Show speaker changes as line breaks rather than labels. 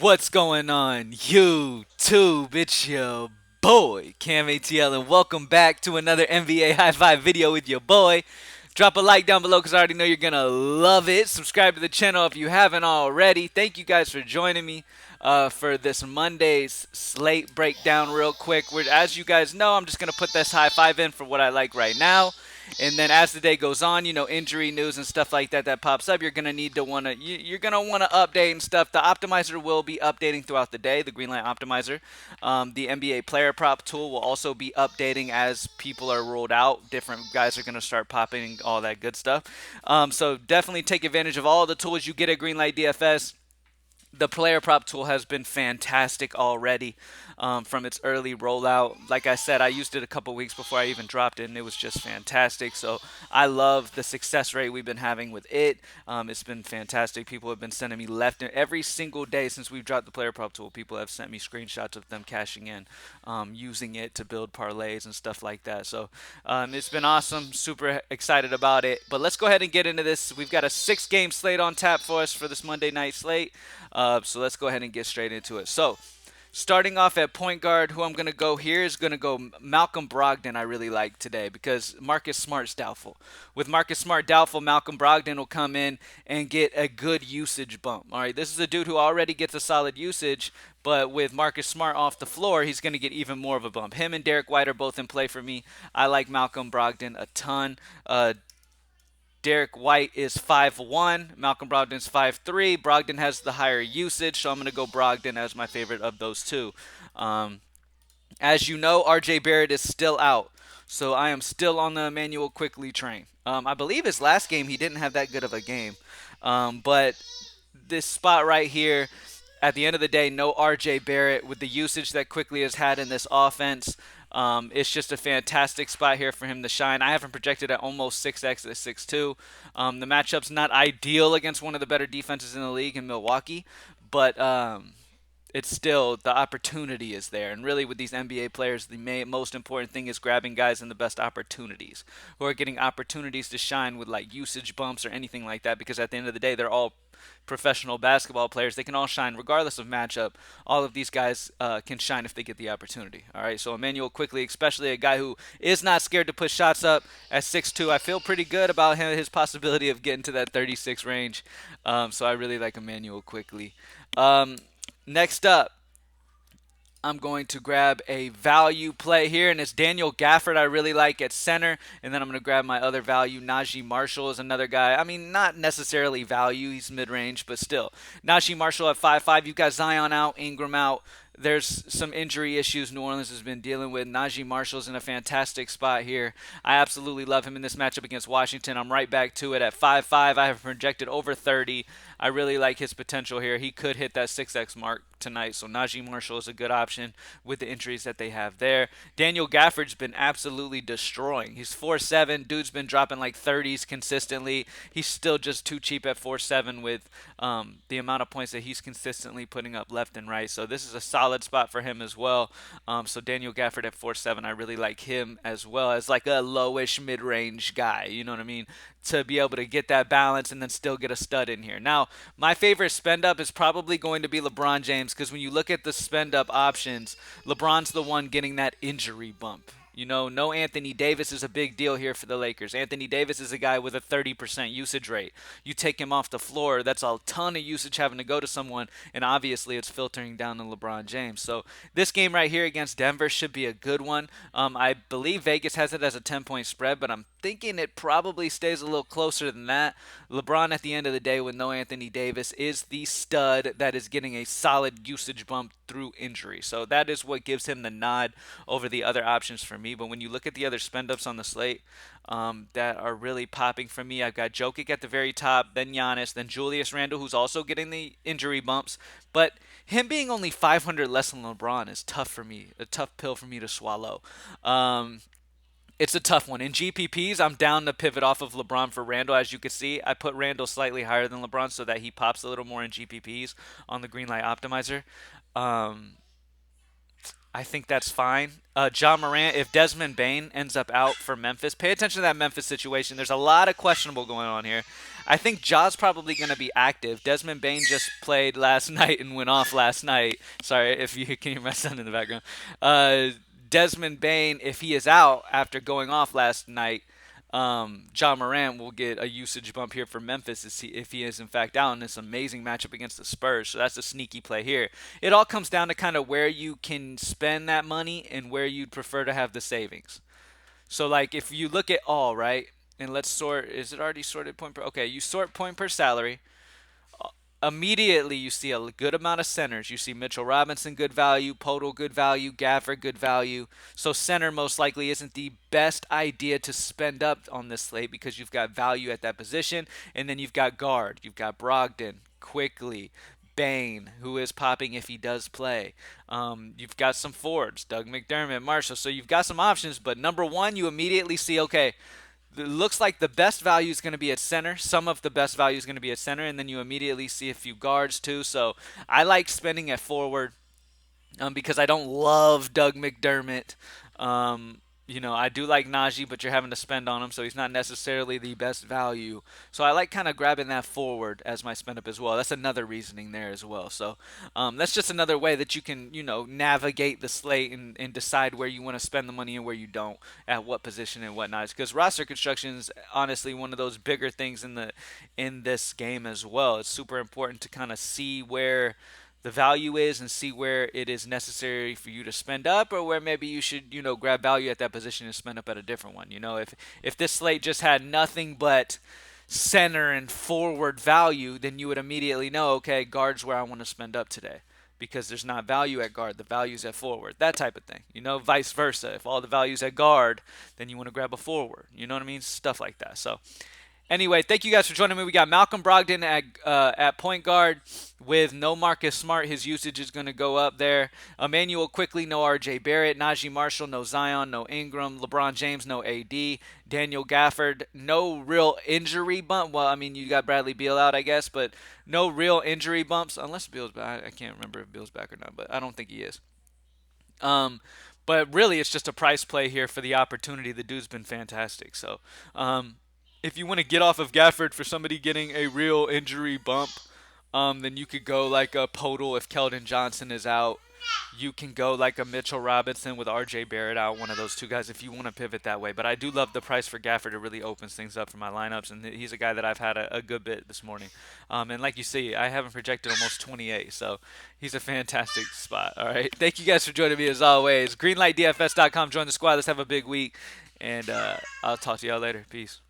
What's going on, YouTube? It's your boy, CamATL, and welcome back to another NBA High Five video with your boy. Drop a like down below because I already know you're going to love it. Subscribe to the channel if you haven't already. Thank you guys for joining me for this Monday's slate breakdown real quick. As you guys know, I'm just going to put this high five in for what I like right now. And then as the day goes on, injury news and stuff like that pops up, you're gonna need to you're gonna want to update and stuff. The optimizer will be updating throughout the day. The Greenlight optimizer, the NBA player prop tool will also be updating as people are rolled out. Different guys are gonna start popping all that good stuff. So definitely take advantage of all the tools you get at Greenlight DFS. The player prop tool has been fantastic already from its early rollout. Like I said, I used it a couple weeks before I even dropped it, and it was just fantastic. So I love the success rate we've been having with it. It's been fantastic. People have been sending me left and every single day since we've dropped the player prop tool. People have sent me screenshots of them cashing in, using it to build parlays and stuff like that. So it's been awesome. Super excited about it. But let's go ahead and get into this. We've got a 6-game slate on tap for us for this Monday night slate. So let's go ahead and get straight into it. So starting off at point guard, who I'm going to go here is going to go Malcolm Brogdon. I really like today because Marcus Smart's doubtful. With Marcus Smart doubtful, Malcolm Brogdon will come in and get a good usage bump. All right, this is a dude who already gets a solid usage, but with Marcus Smart off the floor, he's going to get even more of a bump. Him and Derek White are both in play for me. I like Malcolm Brogdon a ton. Derek White is 5'1", Malcolm Brogdon's 5'3". Brogdon has the higher usage, so I'm going to go Brogdon as my favorite of those two. Um, as you know, RJ Barrett is still out, so I am still on the Emmanuel Quickly train. I believe his last game he didn't have that good of a game, but this spot right here, at the end of the day, no RJ Barrett with the usage that Quickly has had in this offense. It's just a fantastic spot here for him to shine. I have him projected at almost 6x at 6'2". The matchup's not ideal against one of the better defenses in the league in Milwaukee, but it's still the opportunity is there. And really, with these NBA players, the most important thing is grabbing guys in the best opportunities who are getting opportunities to shine with like usage bumps or anything like that. Because at the end of the day, they're all professional basketball players. They can all shine regardless of matchup. All of these guys can shine if they get the opportunity. All right. So Emmanuel Quickly, especially a guy who is not scared to put shots up at 6'2", I feel pretty good about him, his possibility of getting to that 36 range. So I really like Emmanuel Quickly. Next up, I'm going to grab a value play here, and it's Daniel Gafford I really like at center. And then I'm going to grab my other value. Najee Marshall is another guy. I mean, not necessarily value. He's mid-range, but still. Najee Marshall at 5'5". You've got Zion out, Ingram out. There's some injury issues New Orleans has been dealing with. Najee Marshall's in a fantastic spot here. I absolutely love him in this matchup against Washington. I'm right back to it at 5'5". I have projected over 30. I really like his potential here. He could hit that 6x mark tonight. So Najee Marshall is a good option with the injuries that they have there. Daniel Gafford's been absolutely destroying. He's 4'7". Dude's been dropping like 30s consistently. He's still just too cheap at 4'7" with the amount of points that he's consistently putting up left and right. So this is a solid spot for him as well. So Daniel Gafford at 4'7", I really like him as well as like a lowish mid-range guy. You know what I mean? To be able to get that balance and then still get a stud in here. Now, my favorite spend up is probably going to be LeBron James because when you look at the spend up options, LeBron's the one getting that injury bump. You know, no Anthony Davis is a big deal here for the Lakers. Anthony Davis is a guy with a 30% usage rate. You take him off the floor, that's a ton of usage having to go to someone, and obviously it's filtering down to LeBron James. So this game right here against Denver should be a good one. I believe Vegas has it as a 10-point spread, but I'm thinking it probably stays a little closer than that. LeBron, at the end of the day, with no Anthony Davis, is the stud that is getting a solid usage bump through injury. So that is what gives him the nod over the other options for me. But when you look at the other spend ups on the slate that are really popping for me, I've got Jokic at the very top, then Giannis, then Julius Randle, who's also getting the injury bumps. But him being only 500 less than LeBron is tough for me, a tough pill for me to swallow. It's a tough one. In GPPs, I'm down to pivot off of LeBron for Randall. As you can see, I put Randall slightly higher than LeBron so that he pops a little more in GPPs on the Greenlight Optimizer. Um, I think that's fine. John Morant, if Desmond Bain ends up out for Memphis, pay attention to that Memphis situation. There's a lot of questionable going on here. I think Ja's probably going to be active. Desmond Bain just played last night and went off last night. Sorry if you can hear my son in the background. Desmond Bain, if he is out after going off last night, John Morant will get a usage bump here for Memphis if he is in fact out in this amazing matchup against the Spurs. So that's a sneaky play here. It all comes down to kind of where you can spend that money and where you'd prefer to have the savings. So like if you look at all right, and let's sort. Is it already sorted point per? Okay, you sort point per salary. Immediately you see a good amount of centers. You see Mitchell Robinson good value, Podol good value, Gafford good value. So center most likely isn't the best idea to spend up on this slate because you've got value at that position, and then you've got guard. You've got Brogdon, Quickly, Bain, who is popping if he does play. You've got some forwards, Doug McDermott, Marshall. So you've got some options, but number one, you immediately see, okay, it looks like the best value is going to be at center. Some of the best value is going to be at center, and then you immediately see a few guards too. So I like spending at forward because I don't love Doug McDermott. I do like Najee, but you're having to spend on him, so he's not necessarily the best value. So I like kind of grabbing that forward as my spend up as well. That's another reasoning there as well. So that's just another way that you can, navigate the slate and decide where you want to spend the money and where you don't, at what position and whatnot. Because roster construction is honestly one of those bigger things in this game as well. It's super important to kind of see where the value is and see where it is necessary for you to spend up or where maybe you should, grab value at that position and spend up at a different one. If this slate just had nothing but center and forward value, then you would immediately know, okay, guard's where I want to spend up today because there's not value at guard, the value's at forward, that type of thing. Vice versa. If all the value's at guard, then you want to grab a forward. You know what I mean? Stuff like that. So anyway, thank you guys for joining me. We got Malcolm Brogdon at point guard with no Marcus Smart. His usage is going to go up there. Emmanuel Quickly, no R.J. Barrett. Najee Marshall, no Zion, no Ingram. LeBron James, no A.D. Daniel Gafford, no real injury bump. Well, I mean, you got Bradley Beal out, I guess, but no real injury bumps unless Beal's back. I can't remember if Beal's back or not, but I don't think he is. Um, but really, it's just a price play here for the opportunity. The dude's been fantastic. So, if you want to get off of Gafford for somebody getting a real injury bump, then you could go like a Podol if Keldon Johnson is out. You can go like a Mitchell Robinson with R.J. Barrett out, one of those two guys, if you want to pivot that way. But I do love the price for Gafford. It really opens things up for my lineups, and he's a guy that I've had a good bit this morning. And like you see, I haven't projected almost 28, so he's a fantastic spot. All right, thank you guys for joining me as always. GreenlightDFS.com. Join the squad. Let's have a big week, and I'll talk to y'all later. Peace.